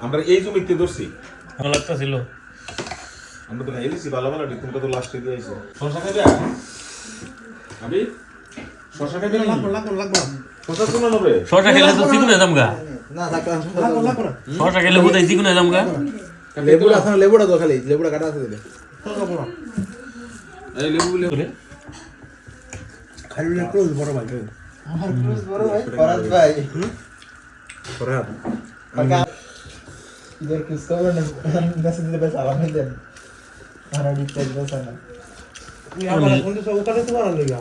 আমরা এই জমিতে ধরছি ভালো লাগতেছিল। আমরা তো খাইছি ভালো ভালো তুমি তো লাস্টে দিয়ে আইছো শশা খাবে আমি শশা খাবে লাগবো শশা কোন নেবে শশা খেলে তো চিকুন হয়ে যামগা না লাগবো না শশা খেলে বোধহয় চিকুন হয়ে যামগা লেবুটা আছে লেবুটা তো খালি লেবুটা কাটা আছে দিলে এই লেবু খাইলে ক্লোজ বড় ভাই আমার ক্লোজ বড় ভাই ফরাদ ভাই ফরহাদ কাকা इधर किसको मैसेज दे बस आवाज नहीं दे हमारा डिटेल बस है ना তুই আমার কোন দিন ওখানে তো বানান লাগা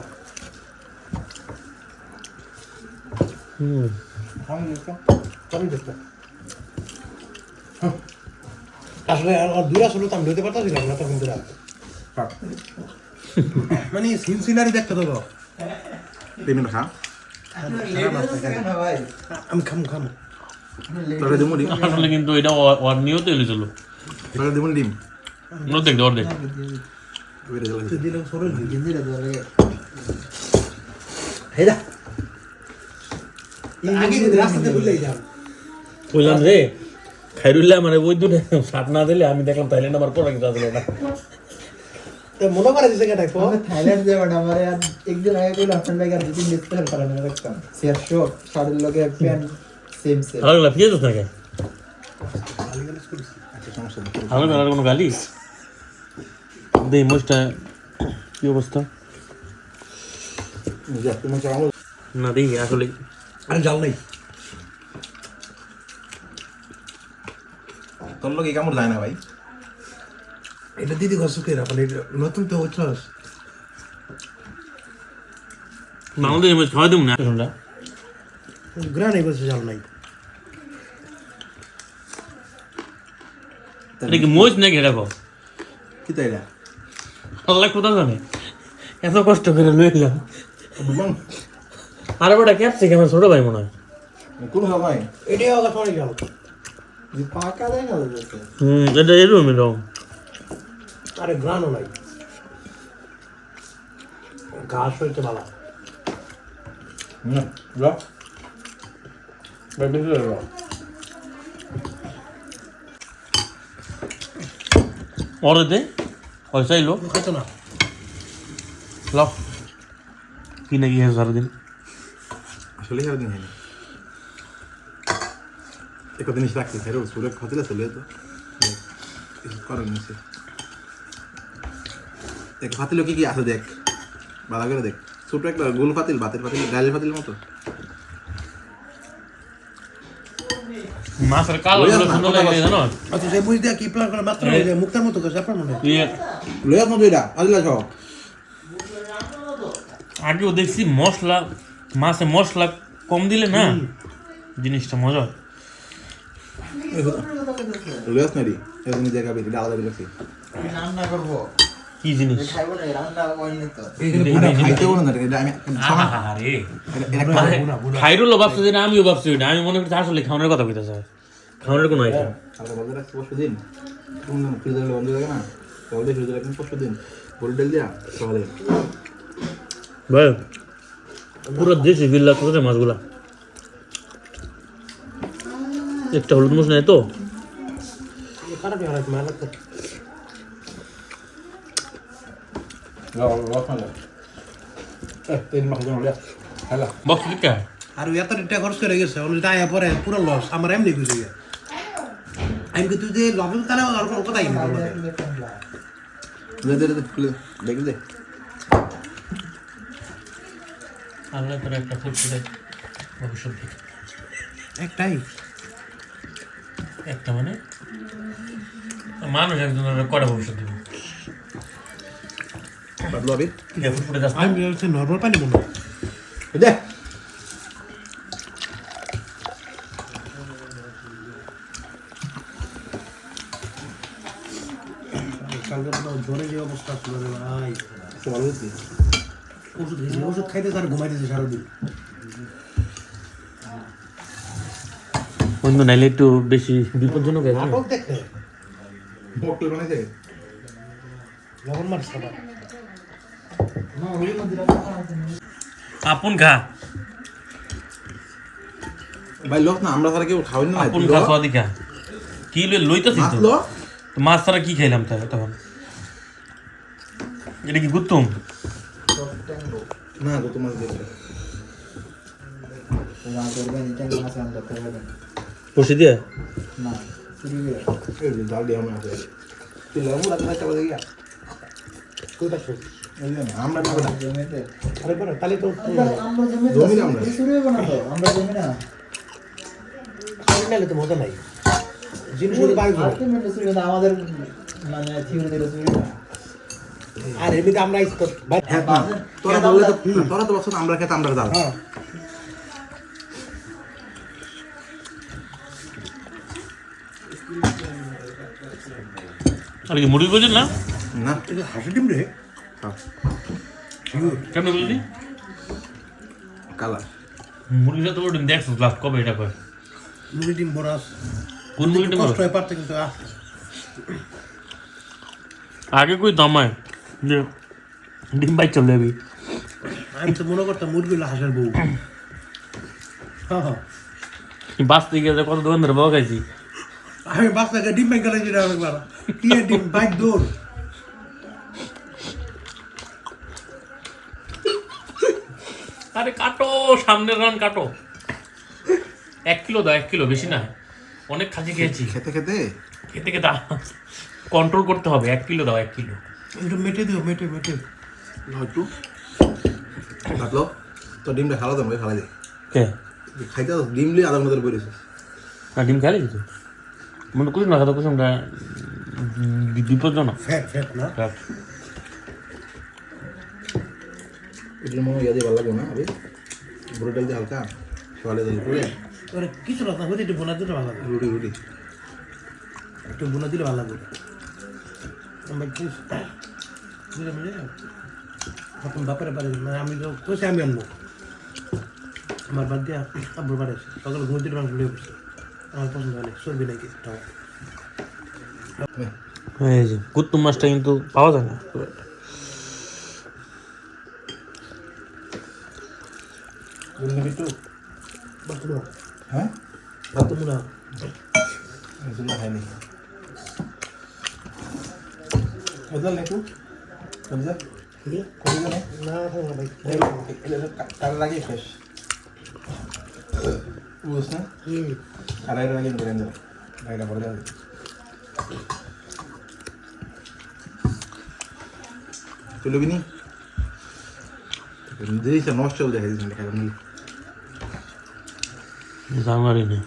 हम इसका আমি দেখতে আসলে আর দূরে আসলে তো আমি ধরতে পারতাছিলাম না তখন দূরে মানে সিনসিনারি দেখতে তো পেমেন্ট খা भाई আমি খাম তোরে দিমু ডিম আসলে কিন্তু এটা ওর নিয়ত হইছিল তোরে দিমু ডিম অর্ধেক অর্ধেক ওইটা জ্বালা তুই দিলে সরে দিবি गिंदी दे दे হেদা আগে যদি রাস্তাতে ভুলে যাও কইলাম রে খাইরুল্লাহ মানে ওই দুটো সাত না দিলে আমি দেখলাম থাইল্যান্ড আমার পরে কিছু আসলে না তো মনে করে দিছে কেন हमें थाईलैंड जे बड़ा हमारे यार एक दिन आए कोई अपन भाई का दिन डिस्प्ले कर रहा रखता शेयर शो सारे लोग पेन सेम सेम ভালো লাগলো ফিরে যাস না কে আচ্ছা সমস্যা নেই ভালো করার কোনো গালি দেই মোস্টটা কি অবস্থা যা তুমি চাও না দেই আসলে আর জাল নাই তোর লোক এই কামড় যায় না ভাই এটা দিদি গসুকে রাখলে নতুন তো হচ্ছস বাংলাদেশ মোস্ট খাওয়া দেব না শুনলা গ্রানে বসে জাল নাই এটা কি মোস্ট নাকি এটা কো কি তাই না আল্লাহ কোথা জানে এত কষ্ট করে লইলাম আরে বড় ক্যাপসিকাম আমার ছোট ভাই মনে হয় কোন ভাই এটাও আগে পড়ে গেল ये पाका देगा जैसे এটা এরকম এরকম আরে গ্রানও নাই ঘাস হইতে ভালো না যা বেবি রে অর্ডার দে পয়সা এলো কত না লাও কি নাকি সারাদিন আসলে সারা দিন হয়নি এক জিনিস রাখতে চাই রোজ পুরো খাতিলে চলে তো করেন নিচে দেখ ফাতিল কি আছে দেখ ভালো করে দেখ ছোট একটা গোল ফাতিল বাতের ফাতিল ডালের ফাতিল মতো মাছের কালো সুন্দর লাগে জানো আচ্ছা সে বুঝ দিয়া কি প্ল্যান করে মাত্র যে মুক্তার মতো কাছে আপনার মনে লয়া মতো এটা আল্লাহ সব আগেও দেখছি মশলা মাছে মশলা কম দিলে না জিনিসটা মজা হয় লয়াস নারি এরকম জায়গা বেশি আলাদা বেশি रान्ना करबो কি জিনিস খাইবো না রান্না কইনি তো খাইতে বলো না এটা আমি আরে এটা খাইরুল ভাবছে যে আমিও ভাবছি না আমি মনে করছি আসলে খাওয়ানোর কথা কইতাছে খাওয়ানোর কোনো আইটেম আমরা বলতে রাখছি পরশু দিন তুমি ফ্রিজে বন্ধ থাকে না তাহলে ফ্রিজে রাখবেন পরশু দিন গোল ডাল দিয়া সকালে ভাই পুরো দেশি বিল লাগতো রে মাছগুলা একটা হলুদ মরিচ নাই তো খারাপ হয় না মানে তিন মাস ধরে হ্যালো বক্স লিখা আর এত টাকা খরচ করে গেছে ওই টাকা পরে পুরো লস আমার এমনি খুশি গিয়ে আমি কিন্তু যে লবণ তাহলে আর কোনো কথাই নেই দে দে দে দেখ দে আল্লাহ করে একটা ফুটফুটে ভবিষ্যৎ দিক একটাই একটা মানে মানুষ একজনের কটা ভবিষ্যৎ দিবে বাদলো আবির ফুটফুটে যাচ্ছে আমি হচ্ছে নর্মাল পানি মনে হয় দে কালকে তো জ্বরে যে অবস্থা ছিল রে ভাই ভালো হয়েছে ওষুধ খেয়েছি ওষুধ খাইতে তার ঘুমাইতেছে সারাদিন বন্ধু নাইলে একটু বেশি বিপজ্জনক নাটক দেখতে বক্তব্য বানাইছে লবণ মাছ খাবার না ওই মন্দিরে আপন খা ভাই লোক না আমরা তারা কেউ খাওয়াই না আপন খা স্বাদি খা কি লইতেছিস তো মাছলো তো মাছ ছাড়া কি খাইলাম তাই তখন এটা কি গুত্তুম না গত মাছ দিয়ে না করবেন এটা মাছ আনতে পারবেন বসে দিয়ে না শুরু করে এই যে ডাল দিয়ে আমরা আছে তুই লামু রাখতে একটা বাজে গিয়া কোথা থেকে এই যে আমরা না বড় জমিতে আরে বড় তাহলে তো আমরা জমিতে জমি না আমরা। শুরু হবে না তো আমরা জমি না নালে তো মজা নাই জিনিস শুধু বাইরে আলটিমেটলি শুরু হবে আমাদের মানে থিওরি দিলে শুরু হবে আর এমনিতে আমরা হ্যাঁ না তোরা বললে তো তোরা তো বলছ আমরা খেতে আমরা ডাল হ্যাঁ আর কি মুরগি বোঝেন না না এটা হাসি ডিম রে হ্যাঁ কেমন বুঝলি কালা মুরগির সাথে ওটা দেখছো লাস্ট কবে এটা করে মুরগি ডিম বড়াস কোন মুরগিটা কষ্ট মারো হয় পারতে কিন্তু আগে কই দামায় যে ডিম বাইক চলে যাবি আমি তো মনে করতাম মুরগি হলো হাঁসের বউ হ্যাঁ হ্যাঁ বাঁচতে গিয়ে কত দোকান ধরে বাবা খাইছি আমি বাচ্চাকে ডিম ব্যাংক গেলে যেটা অনেকবার কি এর ডিম বাইক দৌড় আরে কাটো সামনের রান কাটো 1 কিলো দাও 1 কিলো বেশি না অনেক খাসি খেয়েছি খেতে খেতে খেতে খেতে কন্ট্রোল করতে হবে 1 কিলো দাও 1 কিলো একটু মেটে দিও মেটে মেটে হয়তো কাটলো তো ডিমটা খালা দাম খালা দে কে খাইতে ডিম লিয়ে আধা ঘন্টা ধরে বলেছিস না ডিম খালি তো মনে করিস না কথা কুসুমটা বিপজ্জনক ফ্যাট ফ্যাট না এটার মনে ইয়াদে ভালো লাগবে না আবে বুড়ো ডাল দিয়ে হালকা সকালে দিলে করে তোর কিছু না হতে একটু বোনা দিলে ভালো লাগে রুটি রুটি একটু বোনা দিলে ভালো লাগবে আমার কি বুঝে মিলে এখন বাপের বাড়ি মানে আমি তো কইছি আমি আনবো আমার বাদ দিয়ে আব্বুর বাড়ি আছে সকালে ঘুম দিলে মাংস লিয়ে বসছে আমার পছন্দ হয় না চর্বি নাকি তাও এই যে কুত্তুম মাছটা কিন্তু পাওয়া যায় না খুব একটা। একটু বাথরুম হ্যাঁ বাথরুম না এগুলো খাইনি বদল একটু বদল কবি জানে না ভাই কাল লাগে ফ্রেশ বুঝছ না আড়াই লাগে করে দেবো আড়াইটা পরে যাবে চলবি নি জিনিসটা নষ্ট হয়ে দেখা দিচ্ছি খারাপ নিলে জানুয়ারি নেই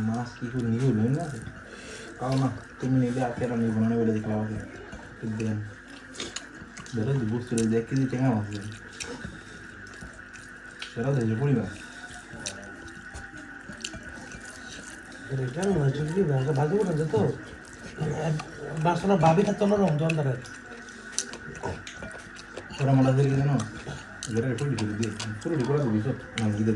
মাছ কি করে নিয়ে হইল না কাও না তুমি নিলে আর কেন নিব না বলে দেখলাম আমাকে দেন বেরো বুঝতে দেখ কেজি টেঙা মাছ দেন সেটা দেখে পরিবার এটা মনে হচ্ছে কি ভালো করে যেত বাসনা ভাবি থাকতো না রমজান ধরে ওরা মালা দিয়ে জানো যেটা পুরো ঢুকে দিয়ে পুরো ঢুকে দিবি তো মাছ দিয়ে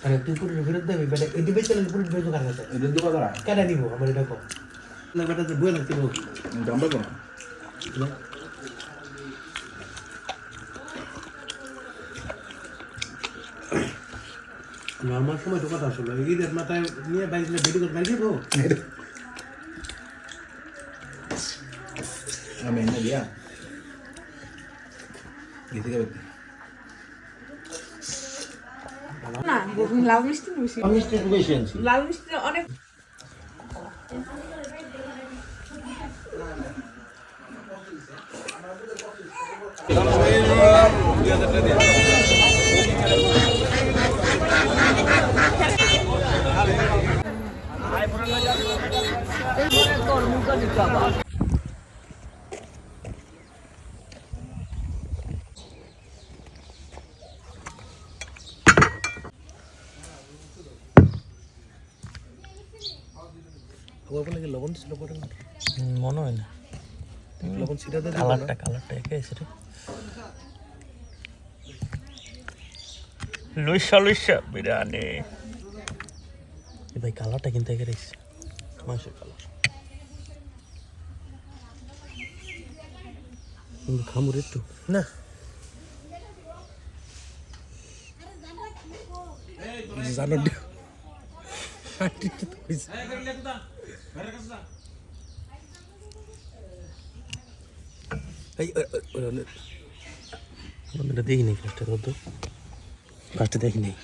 আরে তুই পুরো বিরুদ্ধে দেবি বেটা এটি বেচে পুরো বেচে কার কাছে এদের দেবো তারা কেন নিব আমার এটা কম না বেটা তো বই লাগতে বল জানবে কেন নর্মাল সময় তো কথা আসলে ঈদের মাথায় নিয়ে বাইক নিয়ে বেটি করে বাইক দিব আমি এনে দিয়া গেছে কে না লাল মিষ্টি বেশি আমি স্টেট বেশি আনছি লাল মিষ্টি অনেক ওখানে কি লবণ ছিল পরে মনে হয় না লবণ ছিটা দিয়ে কালারটা একে এসে লইসা বিরিয়ানি ভাই কালারটা কিন্তু একে রেখেছে মাংসের কালার খামুর একটু না জানো দেখি নেই ফার্স্টে দেখি নেই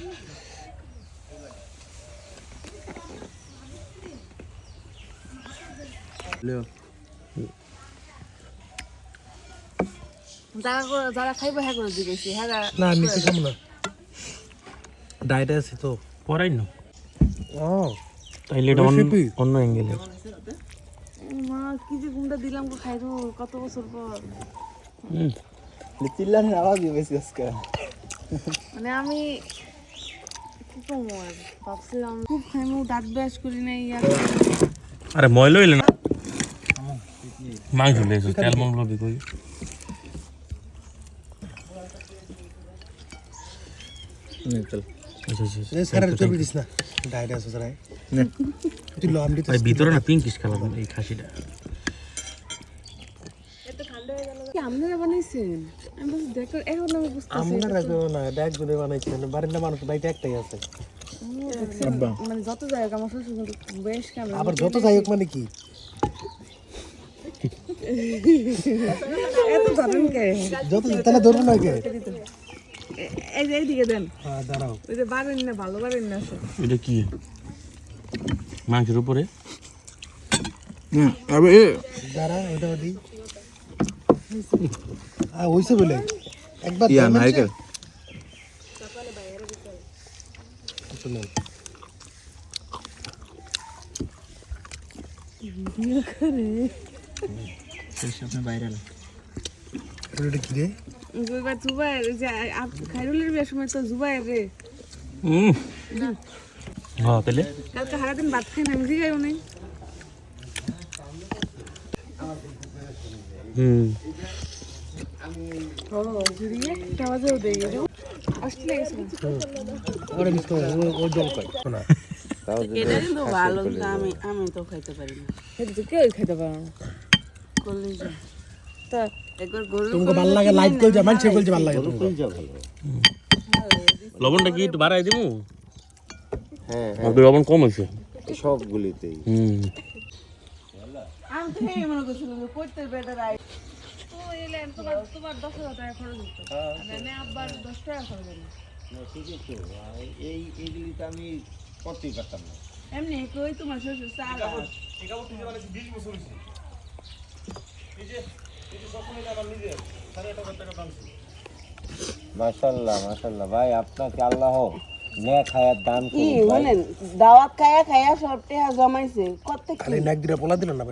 যারা খাইবো হ্যাঁ করে দিয়েছি হ্যাঁ না আমি তো খাবো না ডায়েটে আছি তো পড়াই না ও তাইলে এটা অন্য অ্যাঙ্গেলে মা কি যে গুন্ডা দিলাম গো খাইবো কত বছর পর চিল্লানের আওয়াজই বেশি আজকে মানে আমি কি কমো আর ভাবছিলাম খুব খাইমো দাঁত ব্রাশ করি নাই আর আরে ময়লা হইলে না মাংস লেগেছে তেল মঙ্গল কই চল স্যারের চর্বি দিস না ডায়েটে আছে স্যার তুই লো আমি ভাই ভিতরে না পিঙ্কিশ কালার এই খাসিটা কি আপনারা বানাইছেন আমি বলছি দেখো এখন আমি বুঝতেছি আমরা রাখবো না এটা একজনে বানাইছেন বাড়ির না মানুষ বাড়িতে একটাই আছে মানে যত যাই হোক আমার শ্বশুর কিন্তু বেশ কেমন আবার যত যাই হোক মানে কি এত ধরেন কে যত তাহলে ধরবো না কে এই যে এইদিকে দেন হ্যাঁ দাঁড়াও ওই যে বারেন না ভালো বারেন না আছে এটা কি মাংসের উপরে দাঁড়া ওটা দি হইছে বলে একবার নারকেল শুনুন ভাইরাল ওটা কি রে দুইবার জুবাইর যে খাইরুলের বিয়ের সময় তো জুবাইর রে হ্যাঁ তাহলে কালকে সারাদিন ভাত খাই না আমি জিগাইও নাই ও জুড়িয়ে টাওয়াজেও দেই আসলে গেছিল ওরে মিস করে ও জল কই না এটা কিন্তু ভালো কিন্তু আমি তো খাইতে পারি না সেটা কেউ খেতে পারে না কলেজে তা একবার গরু তোমাকে ভালো লাগে লাইক কই যা মানছে বলছে ভালো লাগে তোমাকে লবণটা কি একটু বাড়াই দিমু হ্যাঁ লবণ কম হয়েছে সবগুলিতেই আমি তো এই মনে করছিলাম যে কইতে বেটার আই তো এলেন তোমার 10,000 টাকা খরচ হতো মানে আব্বার 10 টাকা খরচ হলো এইগুলি তো আমি করতেই পারতাম না এমনি কই তোমার শ্বশুর চালা মাশাআল্লাহ মাশাআল্লাহ ভাই আপনাকে আল্লাহ নেক হায়াত দান কি করুন ভাই মানে দাওয়াত খায়া খায়া সব টাকা জমাইছে কত খালি নাক দিরা পোলা দিল না